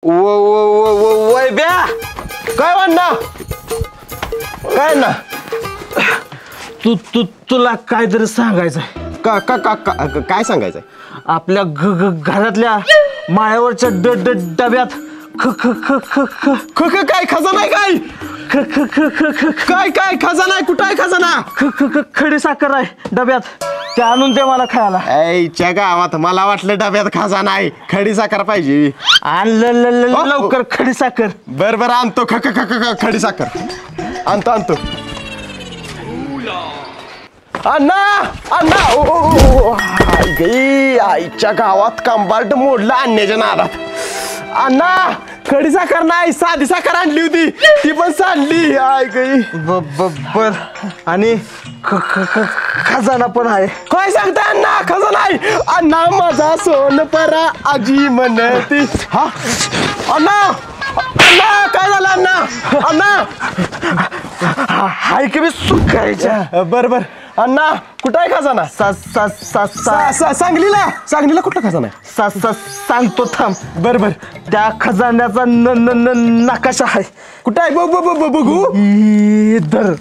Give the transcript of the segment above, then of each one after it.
वैब्या काय म्हणणं काय ना तुला काहीतरी सांगायचंय. का का का काय सांगायचंय? आपल्या घरातल्या माळ्यावरच्या डब्यात काय खजाना आहे काय काय खजाना आहे? कुठं आहे खजाना? खडी साखर आहे डब्यात, ते आणून दे मला खायला. ऐच्या गावात मला वाटलं डब्यात खजाना आहे, खडी साखर पाहिजे. लवकर खडी साखर. बर आणतो खडी साखर आणतो. अण्णा आईच्या गावात कंबार्ट मोडला आणण्याच्या नादात. अण्णा खडी साखर नाही, साधी साखर आणली होती, ती पण सांडली. आय गई बर. आणि खजाना पण आहे. काय सांगता अण्णा? खजाना आहे? अण्णा माझा सोन परा आजी म्हणती. हा अण्णा काय झालं अण्णा? हाय की मी सुकायच्या. बर अण्णा कुठं आहे खजाना? सांगलीला कुठला खजाना आहे? सांगतो थांब. बर त्या खजान्याचा नकाशा आहे. कुठं आहे? बघू. इधर.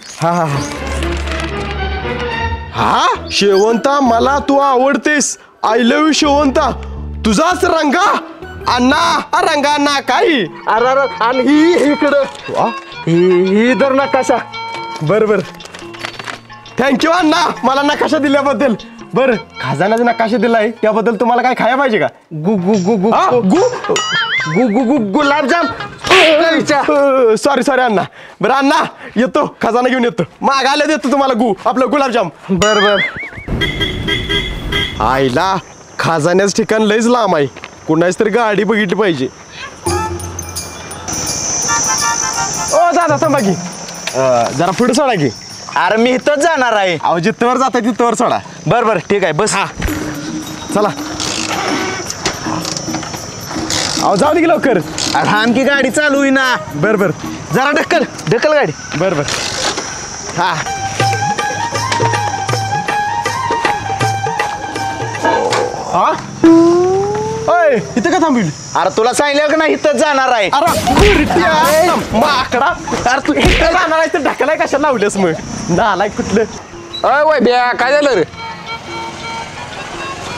हा शेवंता, मला तू आवडतेस. I love you Shevanta. तुझाच रंगा अण्णा रंगा अण्ना काही. अरे आणि ही इकडं इधर नकाशा. बर थँक्यू अण्णा मला नकाशा दिल्याबद्दल. बर खजान्याचा नकाशा दिलाय त्याबद्दल तुम्हाला काय खायला पाहिजे का? गुलाबजाम. सॉरी अण्णा. बरं अण्णा येतो, खजाना घेऊन येतो. मागायला देतो तुम्हाला आपलं गुलाबजाम. बर आईला खजान्याचं ठिकाण लयच लांब आहे, कुणाच तरी गाडी बघितली पाहिजे. ओ दादा थांबा की, जरा पुढे सोडा की. अरे मी इथंच जाणार आहे. अहो जिथवर जाता तिथवर सोडा. बर ठीक आहे, बस. चला अहो जाऊ दे की लवकर. अरे आमची गाडी चालू आहे ना. बर जरा ढकल गाडी. बर हा अय इथं का थांबवली? अरे तुला सांगितलं का नाही इथंच जाणार आहे. अरे माकडा, अरे तू इथं जाणार आहे तर ढकलाय कशा लावलेस मग? नालाय कुठलं? अय वैब्या काय झालं रे?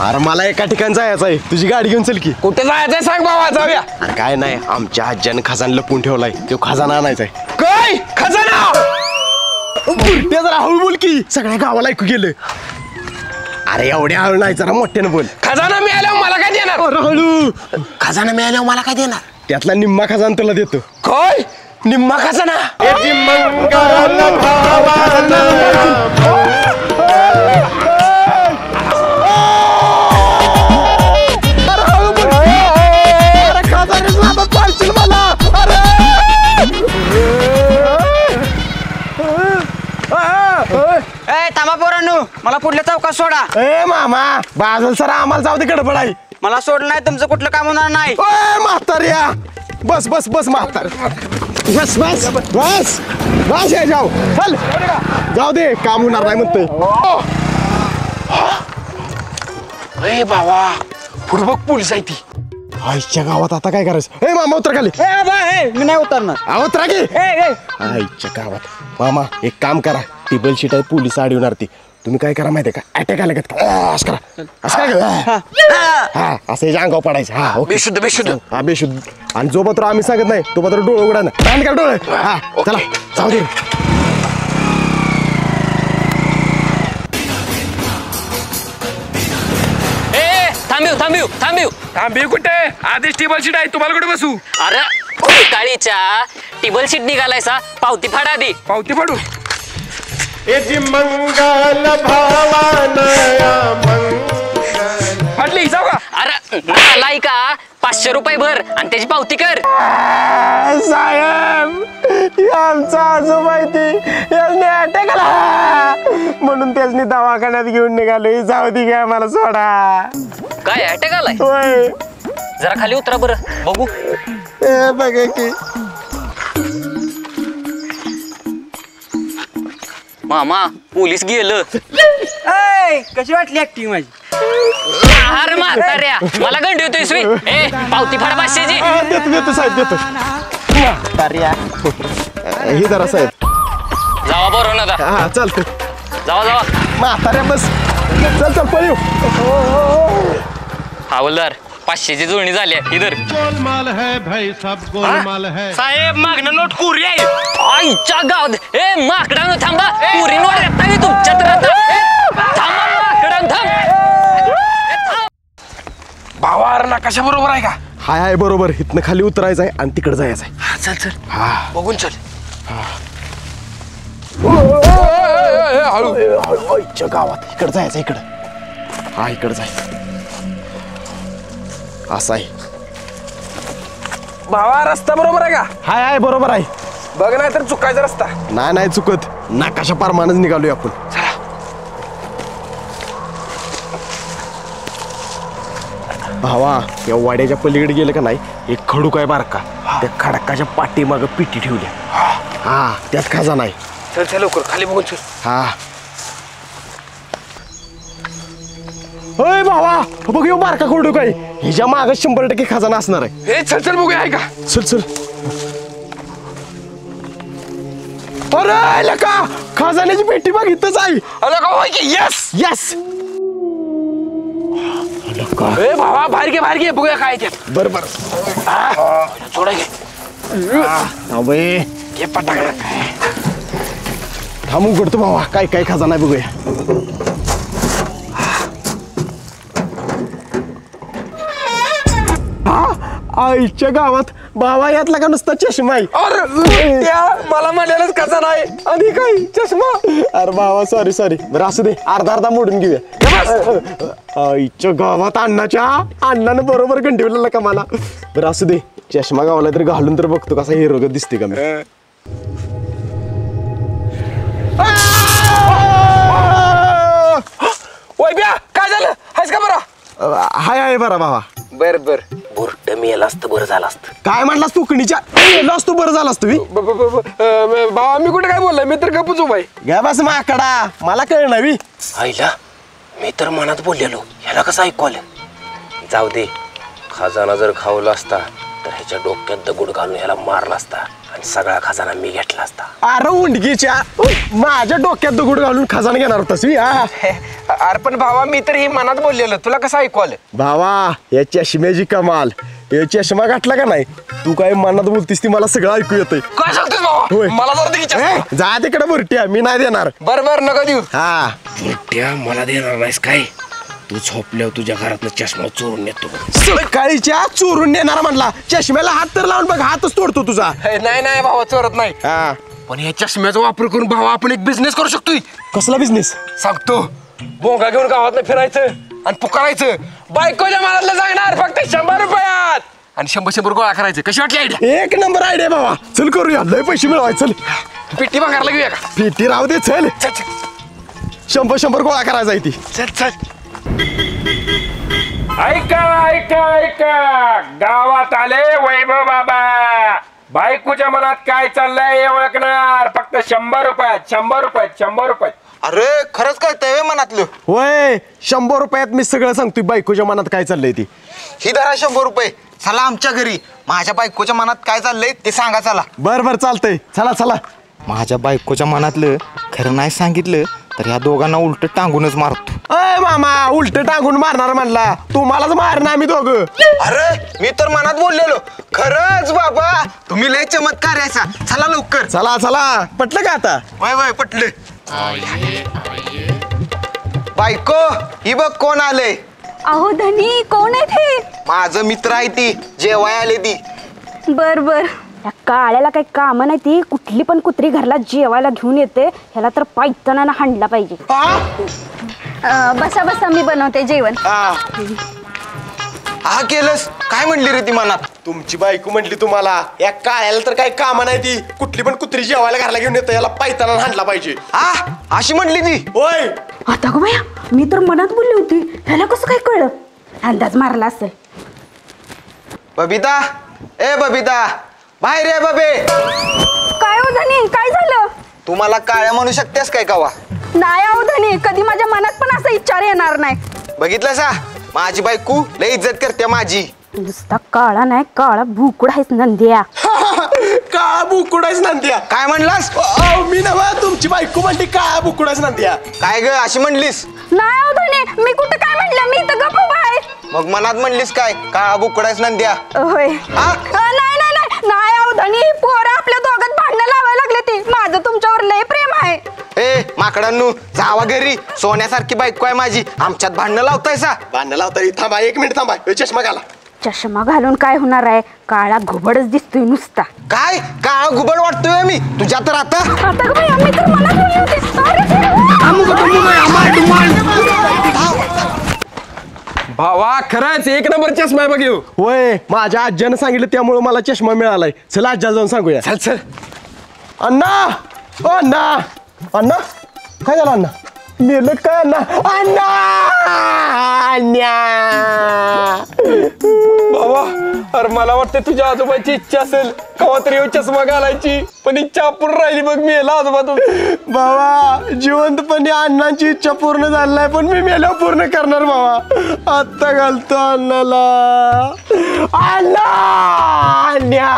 अरे मला एका ठिकाणी जायचं आहे, तुझी गाडी घेऊन चल की. कुठे जायचंय सांग बाबा, जाऊया. अरे काय नाही, आमच्या आज्यानं खजाना लपून ठेवलाय, तो खजाना आणायचा आहे. काय खजाना? ते जरा हळू बोल की, सगळ्या गावाला ऐकू गेलं. अरे एवढ्या हळू नाही, जरा मोठ्यानं बोल. खजाना मिळाल्यावर मला काय देणार? हळू. खजाना मिळाल्यावर मला काय देणार? त्यातला निम्मा खजाना तुला देतो. काय निम्मा खजाना? थांबा पोरांनो, मला पुढल्या चौकात सोडा. ए मामा बाजल सर, आम्हाला जाऊ दे, गडबड आहे. मला सोडलं नाही, तुमचं कुठलं काम होणार नाही. म्हाताऱ्या बस म्हातार. बस हे जाऊ, चल जाऊ दे, काम होणार नाही म्हणतोय. ए बाबा पुढे बघ, पोलीस आहे ती. आईच्या गावात आता काय करायचं? ए मामा उतर खाली. मी नाही उतरणार. उतरा की. आईच्या गावात मामा एक काम करा, टेबल शीट आहे, पोलीस अडवणार ती. तुम्ही काय करा माहितीये का, अटॅक आला का असं करा, हा असं याच्या अंगावर पडायचं. हा ओके, बेशुद्ध. हा बेशुद्ध. आणि जो पत्र आम्ही सांगत नाही तो पत्र डोळे उघडा ना, बंद कर डोळे. हा चला जाऊ दे. थांबीव कुठे? आधीच टेबल शीट आहे, तुम्हाला कुठे बसू? अरे काळीच्या टेबल शीट निघालायसा, पावती फाडा आधी. पावती फाडू. मंगल फाडली जाऊ का? अरे नालाय का, 500 रुपये भर आणि त्याची पावती कर. साहेब आमचा आजोबा याने अटॅक आला म्हणून त्याने दवाखान्यात घेऊन निघालो. जाऊ दे घ्या, मला सोडा. काय अटॅक आलाय? होय. जरा खाली उतरा बरं बघू. बघा की मामा, पोलीस गेलं. कशी वाटली ऍक्टिंग माझी? आहार म्हाताऱ्या मला गंडी होतोय सुई ए पावती फाड 500ची. देतो साहेब देतो. ही जरा साहेब. जावा बरोबर ना आता. हा चालतं. जावा जावा. म्हाताऱ्या बस. चल चल पळू. हवलदार 500ची जुळणी झाली इधर. गोलमाल है भाई सब गोलमाल है. साहेब मागणं नोट कुरी आहे. आईच्या गावात ए माकडानं थांबा. कुरी नोट येता मी तुमच्यात राहता. थांबा माकडानं थांब. भावा अरे नकाशा बरोबर आहे का? हाय बरोबर. इथनं खाली उतरायचं आहे आणि तिकडे जायचं आहे. हा चल चल हा बघून चल. आईच्या गावात इकडे जायचं इकडं. हा इकडे जायचं असं आहे. भावा रस्ता बरोबर आहे का? हाय बरोबर आहे. बघ नाही तर चुकायचा रस्ता. नाही चुकत. नाकाशा पारमानच निघालोय आपण. भावा या वाड्याच्या पलीकडे गेलं का नाही एक खडूक आहे बारका. त्या खडकाच्या पाठीमागं पिटी ठेवल्या. हा त्यात खजाना आहे. चल चल लवकर खाली बघून चल. हा होय भावा बघ यो बारका खडूक आहे. हिच्या मागं 100% खजाना असणार आहे. हे चल चल बघूया आहे का? चल चल. अरे लका खजान्याची पेटी बघ इथंच आहे. अरे का होय की? Yes yes. ए भावा बाहेर घे बघूया काय ते. बर बर. थोडा घे. अबे घे पटाकडे. थांबून करतो भावा काय काय खजाना आहे बघूया. आईच्या गावात भावा यातला का नुसता चष्मा आहे. अरे त्या मला म्हणलेलंच कसा नाही आणि काय चष्मा. अरे भावा सॉरी बरं असू दे. अर्धा मोडून घेऊया. आईच्या गावात अण्णानं बरोबर गंडीवलेला का मला. बरं असू दे. चष्मा गावाला तरी घालून तर बघतो कसा हिरो दिसते का मी. ओय ब्या काय झालं? हायस का बरं? हाय बरा भावा. बर बर बुरट मेला असतं बरं झालं असतं. काय म्हणलास तू कणीच्या असतो बरं झालं असतो. भावा मी कुठे काय बोललाय? मी तर गपूच उभाय. घ्या बस माकडा मला कळ नवी. आईला मी तर मनात बोललेलो ह्याला कसं ऐकू आलं. जाऊ दे. खजाना जर खावला असता तर ह्याच्या डोक्यात दगड घालून ह्याला मारला असता आणि सगळा खजाना मी घेतला असता. अरे उंडकीच्या माझ्या डोक्यात दगड घालून खजाना घेणार होतास मी. अरे पण भावा मी तर हे मनात बोललेलो तुला कसं ऐकू आलं? भावा या चष्म्याची कमाल. या चष्मा घातला का नाही तू काय मनात बोलतीस ती मला सगळं ऐकू येतंय. काय सांगतोस भावा? मला जर दे की चष्मा. जा तिकडे बुरट्या मी नाही देणार. बर बर नका देऊ. हा बुरट्या मला देणार नाहीस काय? तू झोपल्यावर तुझ्या घरातनं चष्मा चोरून नेतो. सकाळीच्या चोरून नेणार म्हणला. चष्म्याला हात तर लावून बघ हातच तोडतो तुझा. नाही भावा चोरत नाही. हा पण या चष्म्याचा वापर करून भावा आपण एक बिझनेस करू शकतोय. कसला बिझनेस? सांगतो. बोंगा घेऊन गावात फिरायचं आणि पुकारायचं बायकोच्या मनातलं सांगणार फक्त 100 रुपयात आणि 100 गोळा करायचं. कशी वाटली आयडिया? एक नंबर आयडिया भावा. चल करूया लय पैसे मिळवायचे. चल पिट्टी भांगारला घेऊया का? पेटी राहू दे. चल चल चल 100 गोळा करायचा आहे ती. चल चल. ऐका गावात आले वैभव बाबा. बायकोच्या मनात काय चाललंय हे ओळखणार फक्त 100 रुपयात. 100 रुपयात. अरे खरंच कळतंय मनातलं. होय 100 रुपयात मी सगळं सांगतोय बायकोच्या मनात काय चाललंय ती. ही धरा 100 रुपये. चला आमच्या घरी. माझ्या बायकोच्या मनात काय चाललंय ते सांगा. चला. बर चालतंय. चला. माझ्या बायकोच्या मनातलं खरं नाही सांगितलं तर ह्या दोघांना उलट टांगूनच मारतो. अय मामा उलट टांगून मारणार म्हणला. तुम्हालाच मारणार आम्ही दोघं. अरे मी तर मनात बोललेलो. खरंच बाबा तुम्ही लय चमत्कार यायचा. चला लवकर. चला पटलं का आता? वय पटले. बायको ही बघ कोण आले. अहो धनी कोण आहे ते? माझं मित्र आहे ती जेवाय आले ती. बर या काळ्याला काही काम नाही. ती कुठली पण कुत्री घरला जेवायला घेऊन येते. ह्याला तर पायतनानं हाणला पाहिजे. बसा मी बनवते जेवण. हा केलंस काय म्हणली रे ती मनात? तुमची बायको म्हटली तुम्हाला या काळ्याला तर काही कामा नाही. ती कुठली पण कुत्री जेवायला घरला घेऊन येतं याला पायताना हाणला पाहिजे. हा अशी म्हणली ती. होय आता गो बाया मी तर मनात बोलली होती. ह्याला कसं काय कळलं? अंदाज मारला असेल. बबिता ए बबिता बाहेर ये बबे. काय हो धनी काय झालं? तू मला काळ्या म्हणू शकतेस काय कवा? नाही अहो धनी कधी माझ्या मनात पण असा विचार येणार नाही. बघितलं सा माझी बायको लय इज्जत करते माझी. नुसता काळा नाही काळा भुकुड आहेस नंद्या. काळा बुकुडाच नांद्या. काय म्हणलास? मी नवा तुमची बायको म्हणते काळा बुकुडाच नांद्या. काय ग अशी म्हणलीस? नाही हो धने, मी कुठं काय म्हणलं, मी तर गप्प आहे. मग मनात म्हणलीस काय काळा बुकडायस नंद्या? होय. नाही अहो धनी, पोरं आपल्या दोघात भांडणं लावायला लागले ते. माझं तुमच्यावर लय प्रेम आहे. ए माकडांनो जावा घरी, सोन्यासारखी बायको आहे माझी, आमच्यात भांडणं लावतायसा? भांडण लावता थांबा 1 मिनिट थांबा. चष्मा घाला. चष्मा घालून काय होणार आहे, काळा घुबडच दिसतोय नुसता. काय काळा घुबड वाटतोय मी तुझ्या तर आता? आता बाई आम्ही तर मला बोलले होते. भावा खरंच 1 नंबर चष्मा आहे बघ ह्यो. होय माझ्या आज्यानं सांगितलं त्यामुळे मला चष्मा मिळालाय. चला आज्या जाऊन सांगूया. चल चल. अण्णा ओ अण्णा. अण्णा काय झालं अण्णा? मेलं काय अण्णा? अण्णा अण्णा. बाबा अरे मला वाटतं तुझ्या आजोबाची इच्छा असेल कवा तरी ह्यो चष्मा घालायची, पण इच्छा अपूर्ण राहिली बघ. मी याला आजोबा तुमचं. बाबा जिवंतपणे अण्णांची इच्छा पूर्ण झाली नाही, पण मी मेल्यावर पूर्ण करणार बाबा. आत्ता घालतो अण्णाला. अण्णा अण्णा.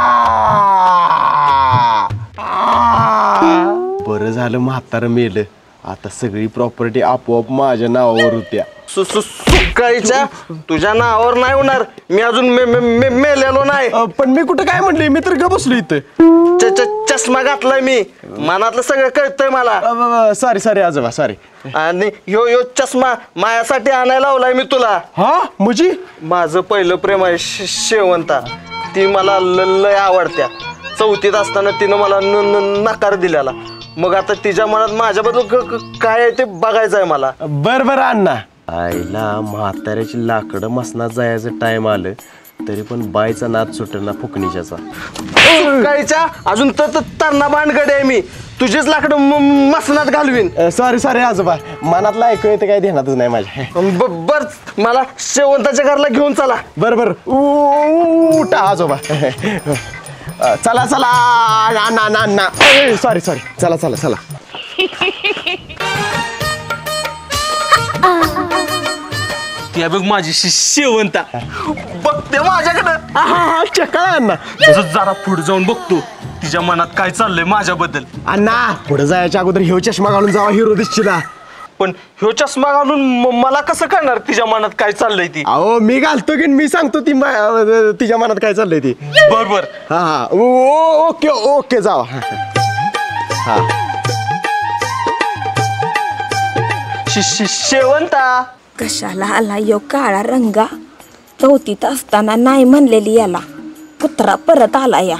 बरं झालं म्हातारं मेलं. आता सगळी प्रॉपर्टी आपोआप माझ्या नावावर होत्या. सुकाळीच्या तुझ्या नावावर नाही होणार, मी अजून मेलेलो नाही. पण मी कुठं काय म्हणले, मी तर ग बसलो इथं. चष्मा घातलाय मी, मनातलं सगळं कळतंय मला. सॉरी आजोबा सॉरी. आणि ह्यो चष्मा माझ्यासाठी आणायला लावलाय मी तुला. हा म्हणजे माझं पहिलं प्रेम आहे शेवंता, ती मला लय आवडत्या. 4थीत असताना तिनं मला नकार दिलेला. मग आता तिच्या मनात माझ्याबद्दल काय आहे ते बघायचं आहे मला. बरं अण्णा. आईला म्हाताऱ्याची लाकडं मसनात जायचं टाइम आलं तरी पण बाईचा नाद सुटेना फुकणीच्याचा. सुकाळीच्या अजून तर तरणा बांधगडे आहे मी, तुझीच लाकडं मसनात घालवीन. सॉरी आजोबा, मनातला ऐकू येते काही ध्यानातच नाही माझ्या. बर मला शेवंताच्या घरला घेऊन चला. बरं उठा आजोबा. चला अण्णा. सॉरी चला. ती बघ माझी शेवंता बघते माझ्याकडं. चक्का अण्णा. तसं जरा पुढे जाऊन बघतो तिच्या मनात काय चाललंय माझ्याबद्दल. अण्णा पुढे जायच्या अगोदर ह्यो चष्मा घालून जावा, हिरो दिसला. पण ह्यो चष्मा घालून मला कसं कळणार तिच्या मनात काय चाललंय ती? अहो मी घालतो की मी सांगतो तिच्या मनात काय चाललंय ती. बरोबर. हा ओके जावा. हा शेवंता कशाला आला यो काळा रंगा? 4थीत असताना नाही म्हणलेली याला, कुत्रा परत आला या.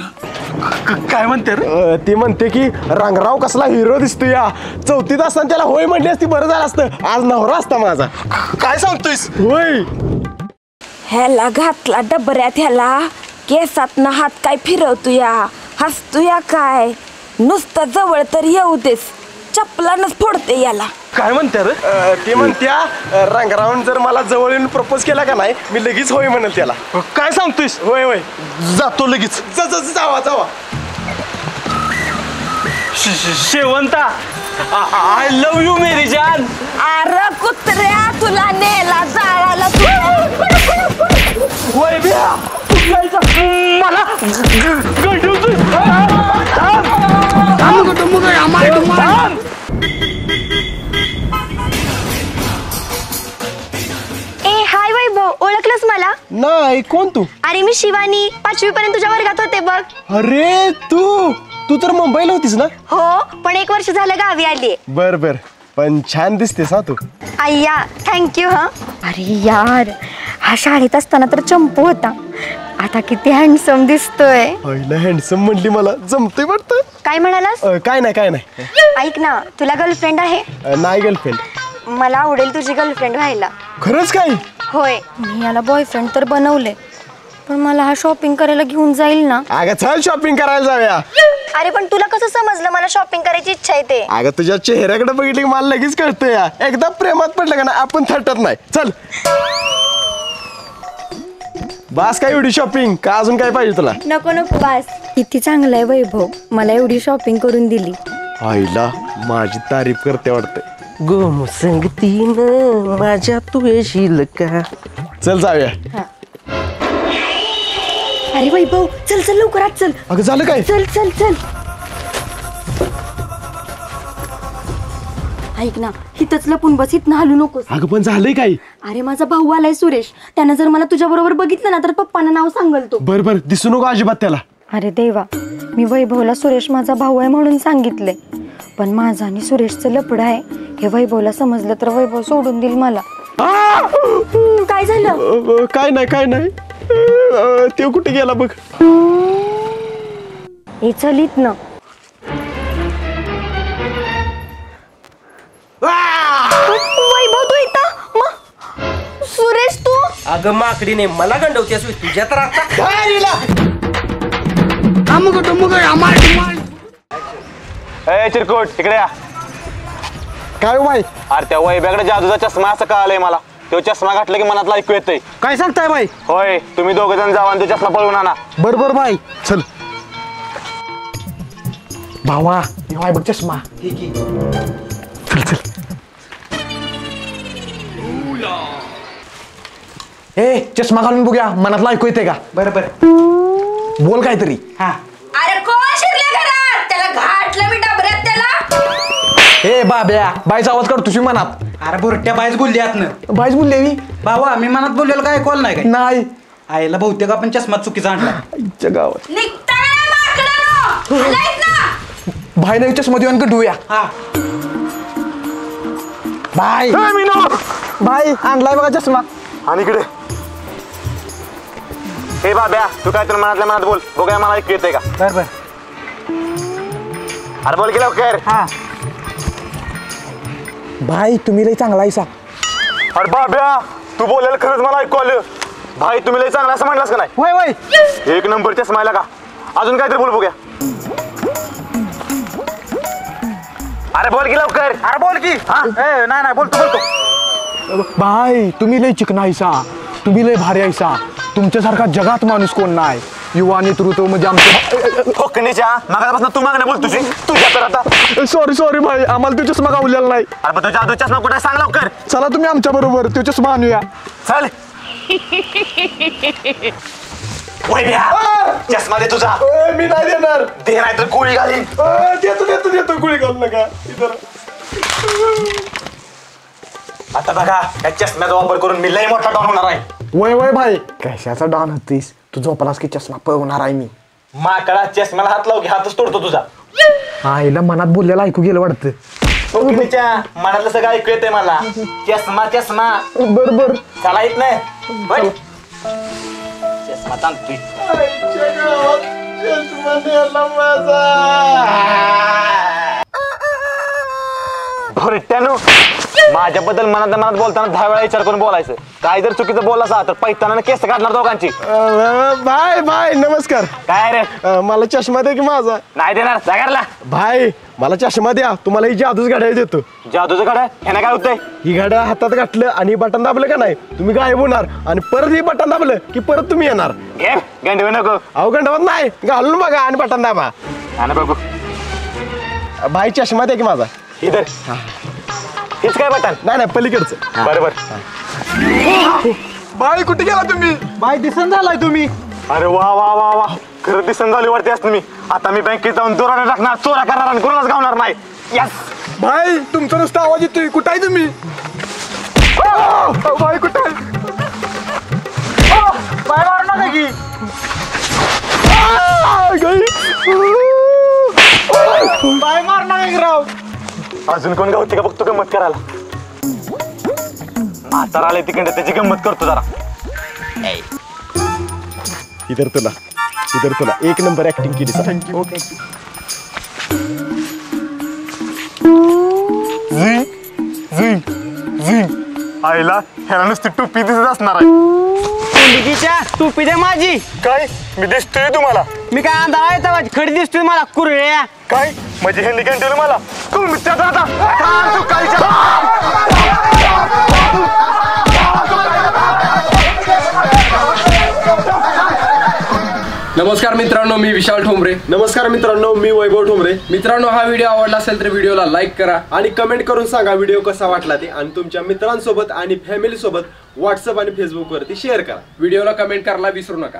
काय म्हणते रे? ती म्हणते की रंगराव कसला हिरो दिसतो या. 4थीत असताना त्याला होय म्हणली असती बरं झालं असतं, आज नवरा असता माझा. काय सांगतोयस? होय. ह्याला घातला डबऱ्यात, ह्याला केसातनं हात काय फिरवतोया, हसतोया काय? नुसतं जवळ तर येऊ देस, चपलानच फोडते याला. काय म्हणते रे? ती म्हणत्या रंगरावून जर मला जवळ येऊन प्रपोज केला का नाही, मी लगेच होय म्हणेल त्याला. काय सांगतोयस? होय जातो लगेच. जावा. शेवंता आय लव्ह यू मेरी जान. अरे कुत्र्या, तुला नेला जाळाला होय बिया मला हाय वैभव, ओळखलंस मला? नाही. कोण तू? अरे मी शिवानी, 5वी पर्यंत तुझ्या वर्गात होते बघ. अरे तू तर मुंबईला होतीस ना? हो, पण 1 वर्ष झालं गावी आली. बर पण छान दिसतेस हा तू. अय्या थँक्यू. हा अरे यार, हा शाळेत असताना तर चंपू होता, आता किती हँडसम दिसतोय. पहिला हँडसम म्हणली, मला जमते वाटतं. काय म्हणालास? काय नाही. ऐक ना, तुला गर्लफ्रेंड आहे? नाही गर्लफ्रेंड. मला आवडेल तुझी गर्लफ्रेंड व्हायला. खरंच काय? होय. मी याला बॉयफ्रेंड तर बनवले, पण मला हा शॉपिंग करायला घेऊन जाईल ना? अगं चल शॉपिंग करायला जाऊया. अरे पण तुला कसं समजलं मला शॉपिंग करायची इच्छा आहे ते? अगं तुझ्या चेहऱ्याकडे बघितलं की मला लगेच कळतं या. एकदा प्रेमात पडलं का ना आपण थटत नाही. चल बास काय एवढी शॉपिंग का अजून काय पाहिजे तुला? नको बास. किती चांगलं आहे वैभव, मला एवढी शॉपिंग करून दिली. आईला माझी तारीफ करते वाटतं. गोम संगतीनं माझ्या तू येशील का? चल जाऊया. अरे वैभव चल चल लवकर आत चल. अगं झालं काय? चल चल चल. ऐक ना हिथंच लपून बस, इथनं हलू नकोस. अगं पण झालंय काय? अरे माझा भाऊ आलाय सुरेश, त्यानं जर मला तुझ्या बरोबर बघितलं ना तर पप्पांना नाव सांगल तो. बर बर दिसू नको अजिबात त्याला. अरे देवा, मी वैभवला सुरेश माझा भाऊ आहे म्हणून सांगितले, पण माझा आणि सुरेशचं लफडं आहे हे वैभवला समजलं तर वैभव सोडून देईल मला. काय झालं? काय नाही काय नाही. ते कुठे गेला बघ. हे चल इथनं. वैभव तू इथं? मग सुरेश तू? अगं माकडीने मला गंडवतेस तुझ्या तर आता चिरकुट तिकडे या. काय हो बाई? अरे त्या वैभ्याकडे जादूचा चष्मा असं कळालंय मला. तो चष्मा घातला की मनातला ऐकू येतंय. काय सांगताय बाई? होय तुम्ही दोघ जण जावा आणि तो चष्मा पळवून आणा. बर बर बाई चल. भावा हे बघ चष्मा. चल चल. ए चष्मा घालून बघूया मनातला ऐकू येते का? बरं बरं बोल काहीतरी. अरे कोण शिरले घरात? त्याला घाटलं मी डबऱ्यात त्याला. ए बाब्या बाईचा आवाज काढ तुझी मनात. अरे बुरट्या बाईच बोलली आतनं. बाईच बोलले मी भावा मी मनात बोललेलं काय कॉल नाही काय? नाही. आईला बहुतेक आपण चष्मा चुकीचा आणला. आईच्या गावात निघताना माकडानो हलायत ना. भाई नाही चष्मा देऊन कटूया. हा बाय बाय आणलाय बघा चष्मा. आणि इकडे हे बाब्या तू काय तर मनातल्या मनात बोल बघूया मला ऐकू येतंय का? बर बर. अरे बोल की लवकर. हा भाई तुम्ही लय चांगला ऐसा. अरे बाब्या तू बोलायला खरंच मला ऐकू आलं. भाई तुम्ही लय चांगला असं म्हणलास का नाही? होय होय. एक नंबरच्या स्माईला का अजून काहीतरी बोल बघूया. अरे बोल की लवकर. अरे बोल की. ए नाही नाही बोलतो बोलतो. भाई तुम्ही लय चिकना ऐसा. तुम्ही लय भारी ऐसा. तुमच्यासारखा जगात माणूस कोण नाही. युवा नेतृत्व म्हणजे आमचं. ठोकणीच्या मागापासून तू मागणं बोल तुझी तुझ्या तर आता. सॉरी सॉरी भाई आम्हाला तो चष्मा गावलेला नाही. अरे पण तुझ्या जादू चष्मा कुठे सांग लवकर. चला तुम्ही आमच्या बरोबर तो चष्मा आणूया. चल चष्मा दे तुझा. मी नाही देणार. दे नाही तर गोळी घालीन. देतो देतो देतो गुळी घालू नका. आता बघा या चष्म्याचा वापर करून मी लय मोठा डॉन होणार आहे. वय वय भाई कशाचा डॉन होतीस तू? झोपलास की चष्मा पळवणार आहे मी. माकडा चष्म्याला हात लाव की हातच तोडतो तुझा. आईला मनात बोललेला ऐकू गेलं वाटतं. ठोकणीच्या मनातलं सगळं ऐकू येतंय मला. चष्मा चष्मा बर बर. चला येत नाही चष्मा ताणतोय. माझ्याबद्दल मनात बोलताना 10 वेळा विचार करून बोलायचं. काय जर चुकीचं बोलला असा तर पैताना केस काढणार दोघांची. बाय बाय नमस्कार. काय रे मला चष्मा द्या की माझा. नाही देणार जागारला. भाई मला चष्मा द्या. तुम्हाला ही जादूच घड्याळ देतो. जादूचं घड्याळ ह्यानं काय होतंय? ही घड्याळ हातात घातलं आणि बटन दाबलं का नाही तुम्ही गायब होणार आणि परत ही बटन दाबलं की परत तुम्ही येणार. घे गंडवू नको. अहो गंडवत नाही घालून बघा आणि बटन दाबा. आणि बघू भाई चष्मा द्या की माझा. इधर हेच काय बटन? नाही नाही पलीकडचं. बरोबर. बाई कुठे गेला तुम्ही? बाई दिसन झालाय तुम्ही. अरे वा वा वा वा खरं दिसन झाली वरती असत मी. आता मी बँकेत जाऊन दोराने टाकणार चोरा करणार आणि कोणालाच गावणार नाही. यस भाई तुमचा नुसता आवाज येतोय. कुठं आहे तुम्ही? भाई कुठे बाय मारू नका की. बाय मारू नका की राव. अजून कोण गावते का बघतो गंमत करायला. म्हातारा आले तिकडे त्याची गंमत करतो जरा. इधर तुला एक नंबर ऍक्टिंग केली. थँक्यू. ओके आईला ह्याला नुसती टोपी दिसत असणार आहे. टोपी दे माझी. काय मी दिसतोय तुम्हाला? मी काय अंधार आहे तर खडी दिसतोय मला कुरळ्या. काय म्हणजे ह्यांनी कंटिन्यू मला नमस्कार मित्रांनो, मी विशाल ठोंबरे. नमस्कार मित्रांनो, मी वैभव ठोंबरे. मित्रांनो, हा व्हिडिओ आवडला असेल तर व्हिडिओला लाईक करा आणि कमेंट करून सांगा व्हिडिओ कसा वाटला ते, आणि तुमच्या मित्रांसोबत आणि फॅमिली सोबत व्हॉट्सअप आणि फेसबुक वरती शेअर करा. व्हिडिओला कमेंट करायला विसरू नका.